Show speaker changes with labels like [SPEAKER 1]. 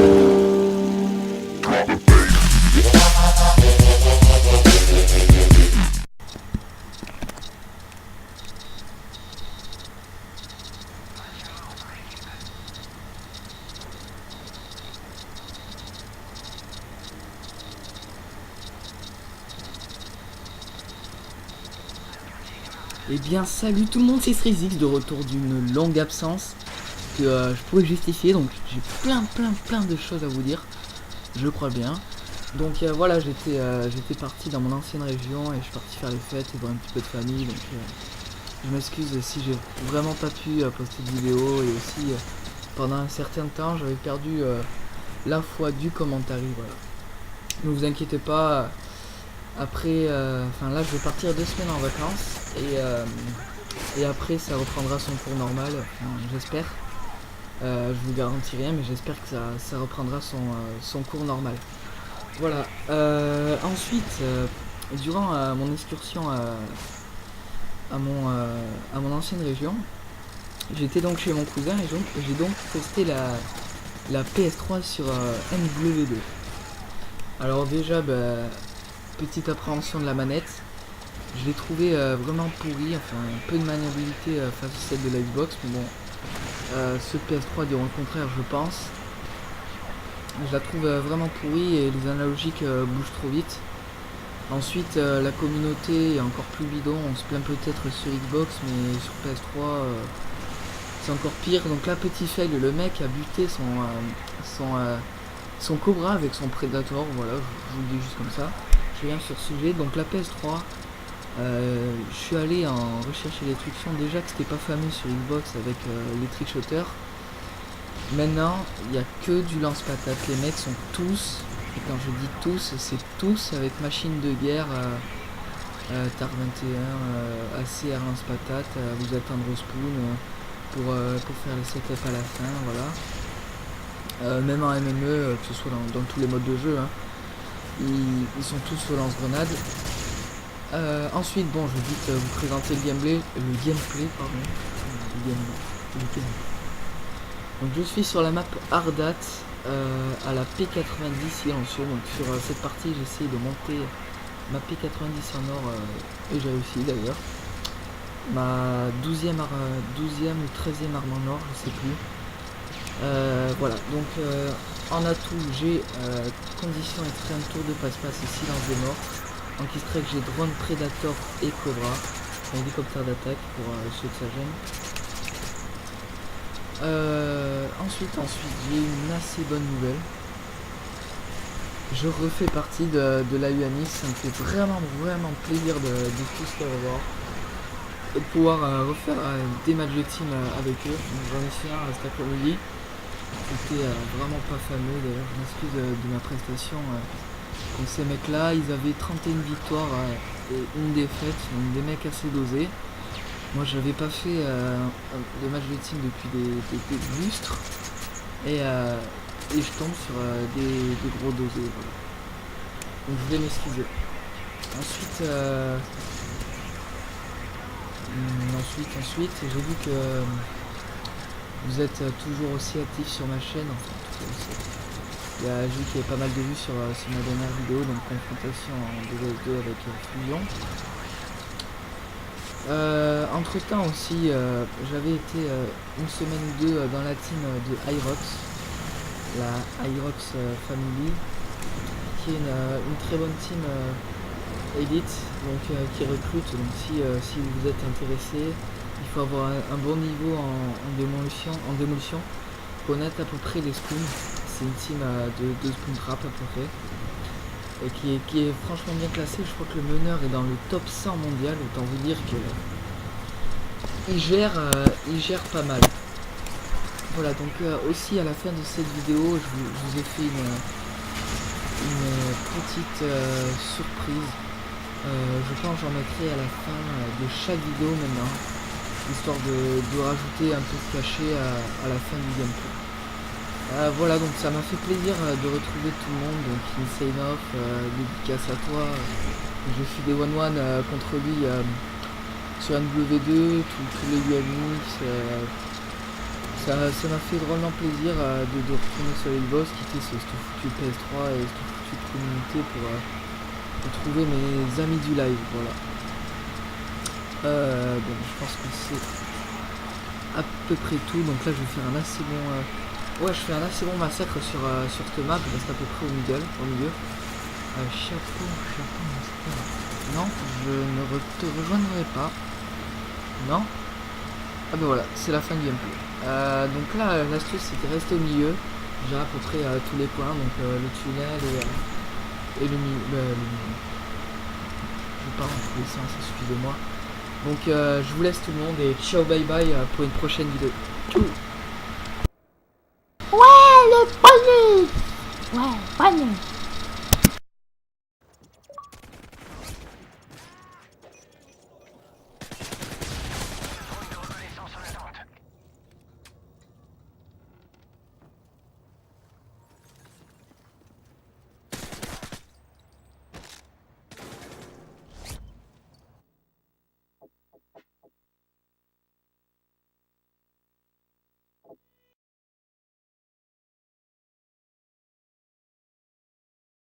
[SPEAKER 1] Eh bien salut tout le monde, c'est Srizix de retour d'une longue absence que je pouvais justifier, donc j'ai plein de choses à vous dire, je crois bien. Donc voilà, j'étais parti dans mon ancienne région et je suis parti faire les fêtes et voir un petit peu de famille, donc je m'excuse si j'ai vraiment pas pu poster de vidéo, et aussi pendant un certain temps j'avais perdu la foi du commentaire, voilà. Ne vous inquiétez pas. Après, enfin là je vais partir 2 semaines en vacances et après ça reprendra son cours normal, enfin, j'espère. Je vous garantis rien, mais j'espère que ça reprendra son cours normal. Voilà. Ensuite, durant mon excursion à mon ancienne région, j'étais donc chez mon cousin et j'ai donc testé la PS3 sur MW2. Alors déjà, petite appréhension de la manette, je l'ai trouvé vraiment pourri, enfin peu de maniabilité face à celle de la Xbox, mais bon, ce PS3 diront le contraire, je pense. Je la trouve vraiment pourrie et les analogiques bougent trop vite. Ensuite, la communauté est encore plus bidon, on se plaint peut-être sur Xbox, mais sur PS3 c'est encore pire. Donc là, petit fail, le mec a buté son Cobra avec son Predator, voilà, je vous le dis juste comme ça. Je viens sur ce sujet. Donc la PS3, je suis allé en rechercher les trucs, déjà que c'était pas fameux sur Xbox avec les trickshoters. Maintenant il n'y a que du lance-patate, les mecs sont tous, et quand je dis tous, c'est tous avec machine de guerre, TAR 21, ACR lance-patate, vous attendre au spawn pour faire les setups à la fin, voilà. Même en MME, que ce soit dans tous les modes de jeu, hein. Ils sont tous au lance-grenade. Ensuite, bon, je vais vite vous présenter le gameplay, pardon. Donc je suis sur la map Ardat, à la P90 silencieux. Donc sur cette partie, j'ai essayé de monter ma P90 en or, et j'ai réussi d'ailleurs. Ma 12e ou 13e arme en or, je sais plus. Voilà, donc en atout j'ai condition extrême, tour de passe-passe et silence des morts. En qui strike j'ai drone, Predator et Cobra, un hélicoptère d'attaque pour ceux que ça gêne. Ensuite j'ai une assez bonne nouvelle. Je refais partie de la UNIS, ça me fait vraiment plaisir de tous les revoir et de pouvoir refaire des matchs de team avec eux. J'en ai fait un cet après-midi. C'était vraiment pas fameux, d'ailleurs je m'excuse de ma prestation contre ces mecs là. Ils avaient 31 victoires et une défaite, donc des mecs assez dosés. Moi j'avais pas fait de match de team depuis des lustres et je tombe sur des gros dosés, voilà. Donc je vais m'excuser. Ensuite j'ai vu que vous êtes toujours aussi actif sur ma chaîne, enfin j'ai vu qu'il y avait pas mal de vues sur ma dernière vidéo, donc confrontation en 2vs2 avec Fusion. Entre temps aussi, j'avais été une semaine ou deux dans la team de Hyrox, la Hyrox Family, qui est une très bonne team élite, donc qui recrute. Donc si vous êtes intéressé, il faut avoir un bon niveau en démolition, connaître à peu près les spawns. C'est une team de spawn trap à peu près, et qui est franchement bien classé. Je crois que le meneur est dans le top 100 mondial, autant vous dire que il gère pas mal. Voilà, donc aussi à la fin de cette vidéo, je vous ai fait une petite surprise. Je pense que j'en mettrai à la fin de chaque vidéo maintenant, histoire de rajouter un peu de cachet à la fin du gameplay. Voilà, donc ça m'a fait plaisir de retrouver tout le monde. Donc Insane Off, dédicace à toi. J'ai fait des 1-1 contre lui sur MW2, tous les UMX. Ça m'a fait drôlement plaisir de retourner sur les boss, quitter ce foutu PS3 et ce foutu communauté pour trouver mes amis du live, voilà. Bon, je pense que c'est à peu près tout, donc là je vais faire un assez bon... ouais, je fais un assez bon massacre sur cette map, je reste à peu près au milieu. Chapeau, master. Non, je ne te rejoindrai pas. Non. Ah ben voilà, c'est la fin du gameplay. Donc là, l'astuce c'était rester au milieu. J'ai à peu près tous les points, donc le tunnel et le milieu. Je pars en tous les sens, excusez-moi. Donc je vous laisse tout le monde et ciao bye bye pour une prochaine vidéo. Tchou.
[SPEAKER 2] Ouais, le bonus. Ouais, bonus.